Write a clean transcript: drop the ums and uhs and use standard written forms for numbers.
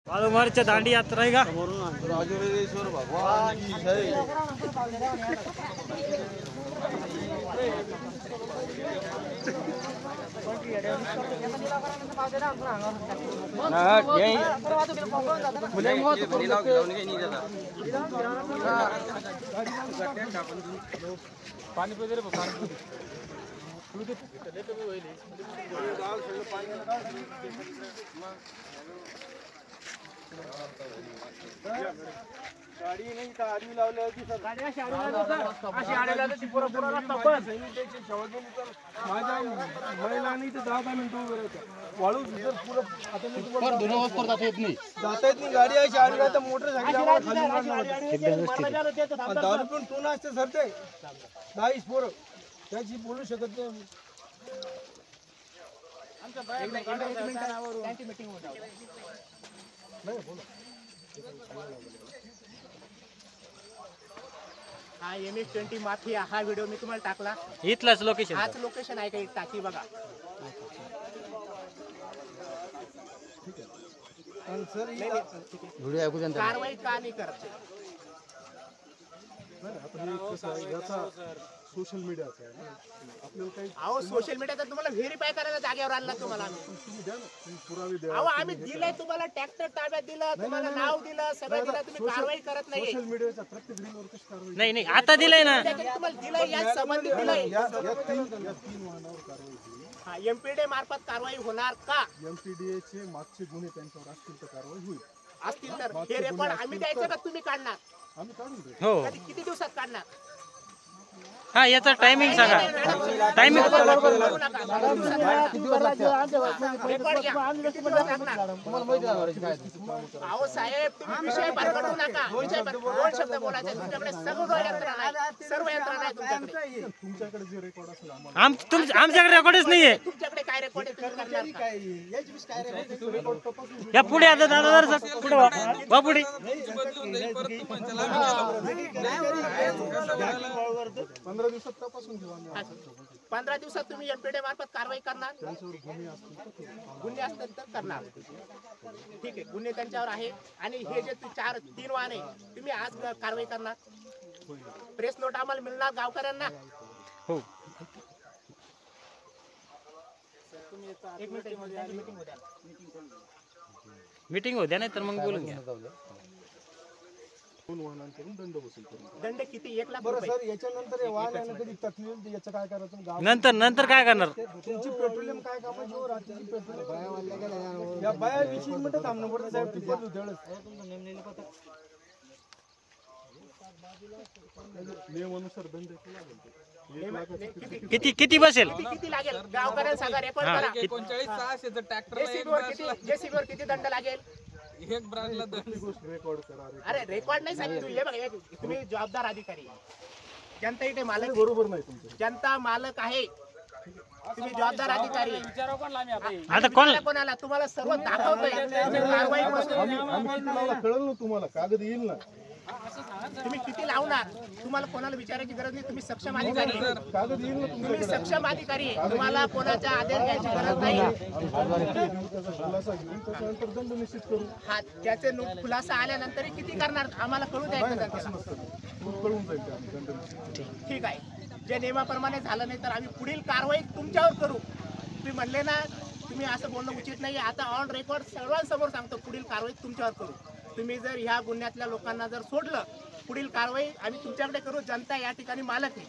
बाळूमारच्या दांडी यात्रा आहे का? राजराजेश्वर भगवान की जय। पाणी गाडी नाही का आडवी लावली होती सर। गाडी अशी आडवी लावली पुरा पुरा रस्ता बंद। त्याची शेवट गेली तर माझ्या महिलांनी ते 10 मिनिटं उभे राहतात। वाळू जर पुरा आता मी तुम्हाला धन्यवाद करत जाता येत नाही गाडी अशी आडवी राहते मोटरसायकल खाली दारू पण टून असते सर ते 10 पोरं त्याची बोलू शकत नाही। आमच्या एक मीटिंग होता नाही बोला। हा MS-20 माफिया हा व्हिडिओ मी तुम्हाला टाकला। इथलाच लोकेशन, हाच लोकेशन आहे का टाकी बघा। सर व्हिडिओ ऐकू जनता कारवाई का नाही करत? सोशल मीडियाचा आहे ना आपल्याला काही अहो सोशल मीडियाचा तुम्हाला व्हेरीफाय करायला जागेवर आणला तुम्हाला तुम्ही द्या ना पुरावे द्या। अहो आम्ही दिलंय तुम्हाला ट्रॅक्टर ताब्यात दिलं तुम्हाला नाव दिलं सगळं दिलं तुम्ही कारवाई करत नाही। सोशल मीडियाचा प्रत्येक रीलवर कशी कारवाई नाही आता दिलंय ना तुम्हाला दिलंय या संबंधित दिलंय या तीन वाहनावर कारवाई केली। हा MPDA मार्फत कारवाई होणार का? MPDA चे मागचे गुन्हे त्यांच्यावर असतील तर कारवाई होईल। असतील तर हे रेकॉर्ड आम्ही द्यायचं का तुम्ही काढणार? आम्ही काढून देऊ। हो कधी किती दिवसात काढणार? हा याचा टायमिंग सांगा। टायमिंग अहो साहेब तुम्ही विषय पारखडू नका। दोन शब्द बोलायचे तुमच्याकडे सर्व यंत्रणा आहे तुमच्याकडे जे रेकॉर्ड असेल आमच्याकडे रेकॉर्डच नाहीये। तुमच्याकडे काय रेकॉर्ड या पुढे आता दादा जरा पुढे वा पुढे 15 दिवसात तपासून घेऊ आम्ही। 15 दिवसात तुम्ही MPDA मार्फत कारवाई करणार? गुन्हे असतील तर करणार। ठीक आहे गुन्हे त्यांच्यावर आहे आणि हे जे 3 वाहन आहे तुम्ही आज कारवाई करणार? प्रेस नोट आम्हाला मिळणार गावकऱ्यांना? हो मीटिंग होत्या नाही तर मग बोलून घ्या। दंड वसूल करू। दंड किती? 1 लाख बरं सर याच्यानंतर हे वाहन कधी तकलीफ याचं काय करायचं? नंतर काय करणार? तुमची पेट्रोलियम काय कामाची हो राहते? पेट्रोल या बाया 20 मिनिटं थांबणं पडतं साहेब टिपत होते नियम अनुसार दंड किती बसेल? किती लागेल गावकऱ्यांना सांगा रेकॉर्ड करा। 39,600 चं ट्रॅक्टर जेसीबीवर किती दंड लागेल? एक ब्रांडला रेकॉर्ड करा। अरे रेकॉर्ड नाही साहेब हे बघा तुम्ही जबाबदार अधिकारी जनता इथे मालक बरोबर नाही तुमचं जनता मालक आहे तुम्ही जबाबदार अधिकारी आता कोणाला तुम्हाला सर्व दाखवतोय कारवाई आम्ही कळलं ना तुम्हाला कागद येईल ना तुम्ही किती लावणार तुम्हाला कोणाला विचारायची गरज नाही। तुम्ही सक्षम अधिकारी कागद येईल ना तुम्ही सक्षम अधिकारी तुम्हाला कोणाचा आदेश घ्यायची गरज नाही। त्याच्यानंतर दंड निश्चित करू। हा त्याचे खुलासा आल्यानंतर किती करणार आम्हाला कळू द्यायचं कळून जाईल। ठीक आहे जे नियमाप्रमाणे झालं नाही तर आम्ही पुढील कारवाई तुमच्यावर करू। तुम्ही म्हणले ना तुम्ही असं बोलणं उचित नाही। आता ऑन रेकॉर्ड सर्वांसमोर सांगतो पुढील कारवाई तुमच्यावर करू। तुम्ही जर ह्या गुन्ह्यातल्या लोकांना जर सोडलं पुढील कारवाई आम्ही तुमच्याकडे करू। जनता या ठिकाणी मालक आहे।